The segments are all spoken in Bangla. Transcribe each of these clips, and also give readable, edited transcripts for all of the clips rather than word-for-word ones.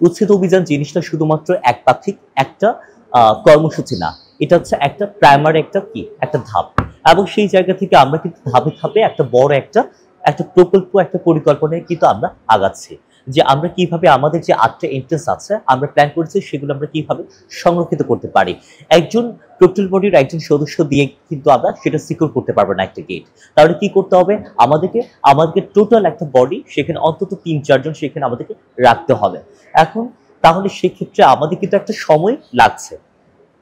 উচ্ছেদ অভিযান জিনিসটা শুধুমাত্র একপাক্ষিক একটা কর্মসূচি না। এটা হচ্ছে একটা প্রাইমারি একটা ধাপ। এবং সেই জায়গা থেকে আমরা কিন্তু ধাপে, ধাপে একটা বড় একটা প্রকল্প, একটা পরিকল্পনায় কিন্তু আমরা আগাচ্ছি। যে আমরা কিভাবে আমাদের যে ৮ টা এন্ট্রান্স আছে আমরা প্ল্যান করেছি সেগুলো আমরা কিভাবে সংরক্ষিত করতে পারি। একজন টোটাল বডির একজন সদস্য দিয়ে কিন্তু আমরা সেটা সিকিউর করতে পারবো না একটা গেট। তাহলে কি করতে হবে? আমাদেরকে টোটাল একটা বডি সেখানে অন্তত ৩-৪ জন সেখানে আমাদেরকে রাখতে হবে। এখন তাহলে সেক্ষেত্রে আমাদের কিন্তু একটা সময় লাগছে।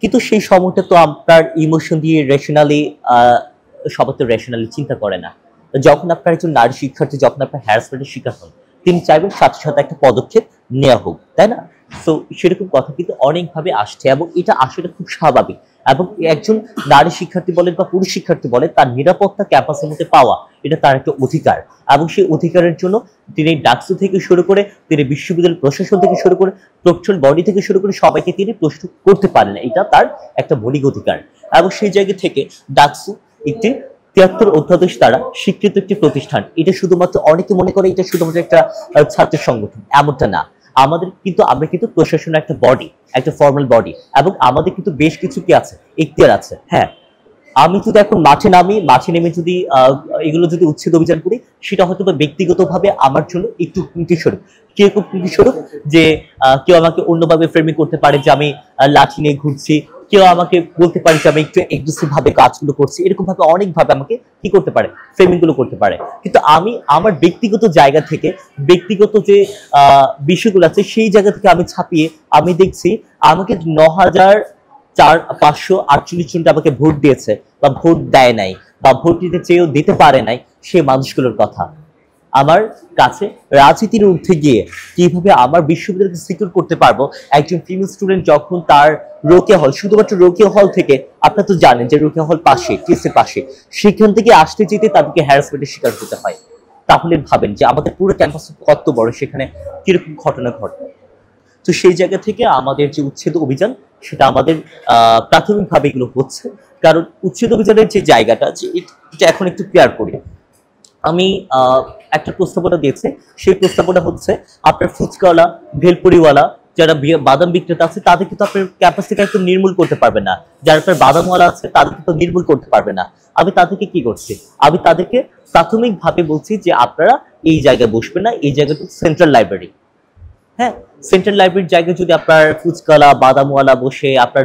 কিন্তু সেই সময়টা তো আপনার ইমোশন দিয়ে রেশনালি সবাই তো রেশনালি চিন্তা করে না। যখন আপনার একজন নারী শিক্ষার্থী যখন আপনার হ্যারাসমেন্টের শিকার হন, তিনি চাইবেন সাথে, সাথে একটা পদক্ষেপ নেওয়া হোক, তাই না? সো সেরকম কথা কিন্তু অনেকভাবে আসছে এবং এটা আসলে খুব স্বাভাবিক। এবং একজন নারী শিক্ষার্থী বলেন বা পুরুষ শিক্ষার্থী বলেন তার নিরাপত্তা ক্যাম্পাসের মধ্যে পাওয়া এটা তার একটা অধিকার। এবং সেই অধিকারের জন্য তিনি ডাকসু থেকে শুরু করে তিনি বিশ্ববিদ্যালয় প্রশাসন থেকে শুরু করে প্রকল্প বডি থেকে শুরু করে সবাইকে তিনি প্রশ্ন করতে পারেন। এটা তার একটা মৌলিক অধিকার। এবং সেই জায়গা থেকে ডাকসু একটি ৭৩ অধ্যাদেশ দ্বারা স্বীকৃত একটি প্রতিষ্ঠান। এটা শুধুমাত্র অনেকে মনে করে এটা শুধুমাত্র একটা ছাত্র সংগঠন। এমনটা না। আমরা কিন্তু প্রশাসনের একটা বডি, একটা ফর্মাল বডি এবং আমাদের কিন্তু বেশ কিছু কি আছে? এখতিয়ার আছে। হ্যাঁ, আমি যদি এখন মাঠে নেমে যদি এগুলো যদি উচ্ছেদ অভিযান করি সেটা হয়তো বা ব্যক্তিগতভাবে আমার জন্য একটু হুমকিস্বরূপ। কিরকম হুমকিস্বরূপ? যে কেউ আমাকে অন্যভাবে ফ্রেমিং করতে পারে যে আমি লাঠি নিয়ে ঘুরছি। কেউ আমাকে বলতে পারে যে আমি একটু এগ্রেসিভ ভাবে কাজগুলো করছি। এরকম ভাবে অনেকভাবে আমাকে কি করতে পারে? ফ্রেমিং গুলো করতে পারে। কিন্তু আমি আমার ব্যক্তিগত জায়গা থেকে ব্যক্তিগত যে বিষয়গুলো আছে সেই জায়গা থেকে আমি ছাপিয়ে আমি দেখছি আমাকে ৯,৫৪৮ জনটা আমাকে ভোট দিয়েছে বা ভোট দেয় নাই বা ভোট দিতে চেয়েও দিতে পারে নাই সে মানুষগুলোর কথা আমার কাছে রাজনীতির ঊর্ধ্বে গিয়ে কিভাবে আমার বিশ্ববিদ্যালয়কে সিকিউর করতে পারবো। একজন ফিমেল স্টুডেন্ট যখন তার রোকেয়া হল, শুধুমাত্র রোকেয়া হল থেকে, আপনারা তো জানেন যে রোকেয়া হল পাশে টিএসের পাশে, সেখান থেকে আসতে যেতে তাদেরকে হ্যারাসমেন্টের শিকার হতে হয়। তাহলে ভাবেন যে আমাদের পুরো ক্যাম্পাস কত বড়, সেখানে কিরকম ঘটনা ঘটে। তো সেই জায়গা থেকে আমাদের যে উচ্ছেদ অভিযান সেটা আমাদের প্রাথমিকভাবে এগুলো হচ্ছে। কারণ উচ্ছেদ অভিযানের যে জায়গাটা যে এটা এখন একটু ক্লিয়ার করি। আমি একটা প্রস্তাবনা দিয়েছি। সেই প্রস্তাবনা হচ্ছে আপনার ফুচকাওয়ালা, ভেলপুরিওয়ালা, যারা বাদাম বিক্রেতা আছে তাদের কিন্তু আপনার ক্যাম্পাস থেকে একদম নির্মূল করতে পারবে না। যারা আপনার বাদামওয়ালা আছে তাদের কিন্তু নির্মূল করতে পারবে না। আমি তাদেরকে কি করছি? আমি তাদেরকে প্রাথমিকভাবে বলছি যে আপনারা এই জায়গায় বসবেন না, এই জায়গাটা সেন্ট্রাল লাইব্রেরি। হ্যাঁ, সেন্ট্রাল লাইব্রেরির জায়গায় যদি আপনার ফুচকাওয়ালা, বাদামওয়ালা বসে আপনার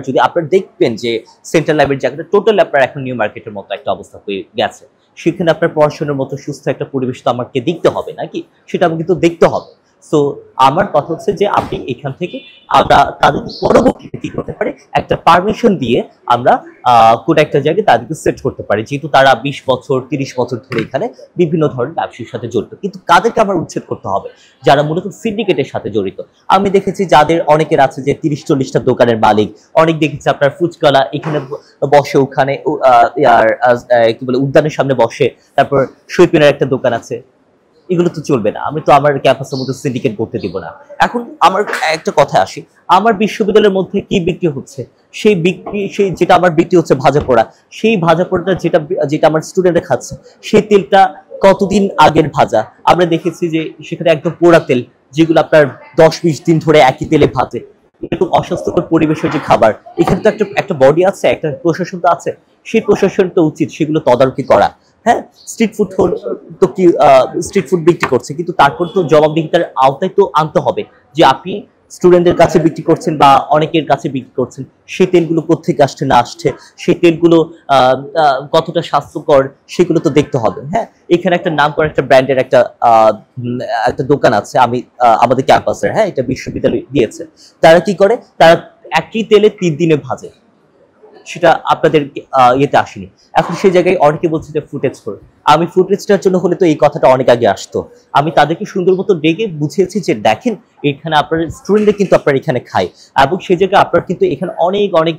দেখবেন যে সেন্ট্রাল লাইব্রেরির জায়গাটা টোটাল আপনার এখন নিউ মার্কেটের মতো একটা অবস্থা হয়ে গেছে। সেখানে আপনার পড়াশোনার মতো সুস্থ একটা পরিবেশ তো আমাকে দেখতে হবে নাকি? সেটা আমাকে কিন্তু দেখতে হবে। সো আমার কথা হচ্ছে যে আপনি এখান থেকে আমরা তাদেরকে পরবর্তীতে কি করতে পারি? একটা পারমিশন দিয়ে আমরা কোনো একটা জায়গায় তাদেরকে সেট করতে পারি। যেহেতু তারা ২০ বছর ৩০ বছর ধরে এখানে বিভিন্ন ধরনের ব্যবসার সাথে জড়িত। কিন্তু কাদেরকে আমার উচ্ছেদ করতে হবে? যারা মূলত সিন্ডিকেটের সাথে জড়িত। আমি দেখেছি যাদের অনেকের আছে যে ৩০-৪০ টা দোকানের মালিক। অনেক দেখেছি আপনার ফুচকাওয়ালা এখানে বসে, ওখানে কি বলে উদ্যানের সামনে বসে। তারপর শৈপিনের একটা দোকান আছে। এগুলো তো চলবে না। আমি তো আমার ক্যাম্পাসের মধ্যে সিন্ডিকেট করতে দিব না। এখন আমার একটা কথায় আসি। আমার বিশ্ববিদ্যালয়ের মধ্যে কি বিক্রি হচ্ছে? সেই যেটা আমার বিক্রি হচ্ছে ভাজা পোড়া। সেই ভাজা পোড়াটা যেটা আমার স্টুডেন্টরা খাচ্ছে, সেই তেলটা কতদিন আগের ভাজা। আমরা দেখেছি যে সেখানে একদম পোড়া তেল, যেগুলো আপনার ১০-২০ দিন ধরে একই তেলে ভাজে। এরকম অস্বাস্থ্যকর পরিবেশের যে খাবার, এখানে তো একটা বডি আছে, একটা প্রশাসন তো আছে। সেই প্রশাসন তো উচিত সেগুলো তদারকি করা। হ্যাঁ, স্ট্রিট ফুড তো কি স্ট্রিট ফুড বিক্রি করছে, কিন্তু তারপর তো জবাবদিহিতার আওতায় তো আনতে হবে যে আপনি স্টুডেন্টদের কাছে বিক্রি করছেন বা অনেকের কাছে বিক্রি করছেন, সেই তেলগুলো কোত্থেকে আসছে না আসছে, সেই তেলগুলো কতটা স্বাস্থ্যকর সেগুলো তো দেখতে হবে। হ্যাঁ, এখানে একটা নাম করা একটা ব্র্যান্ডের একটা দোকান আছে আমাদের ক্যাম্পাসের। হ্যাঁ, এটা বিশ্ববিদ্যালয় দিয়েছে। তারা কি করে? তারা একই তেলে ৩ দিনে ভাজে। সেটা আপনাদের ইয়েতে আসেনি। এখন সেই জায়গায় অনেকে বলছে যে ফুটেজ করে। আমি ফুটেজটার জন্য হলে তো এই কথাটা অনেক আগে আসতো। আমি তাদেরকে সুন্দর মতো ডেকে বুঝিয়েছি যে দেখেন এখানে আপনার স্টুডেন্টরা কিন্তু আপনার এখানে খায় এবং সেই জায়গায় আপনার কিন্তু এখানে অনেক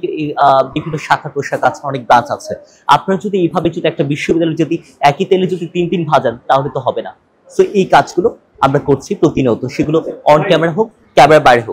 বিভিন্ন শাখা প্রশাখা আছে, অনেক ব্রাঞ্চ আছে। আপনারা যদি এইভাবে যদি একটা বিশ্ববিদ্যালয় যদি একই তেলে যদি ৩ দিন ভাজান তাহলে তো হবে না। সো এই কাজগুলো আমরা করছি প্রতিনিয়ত, সেগুলো অন ক্যামেরা হোক, ক্যামেরার বাইরে হোক।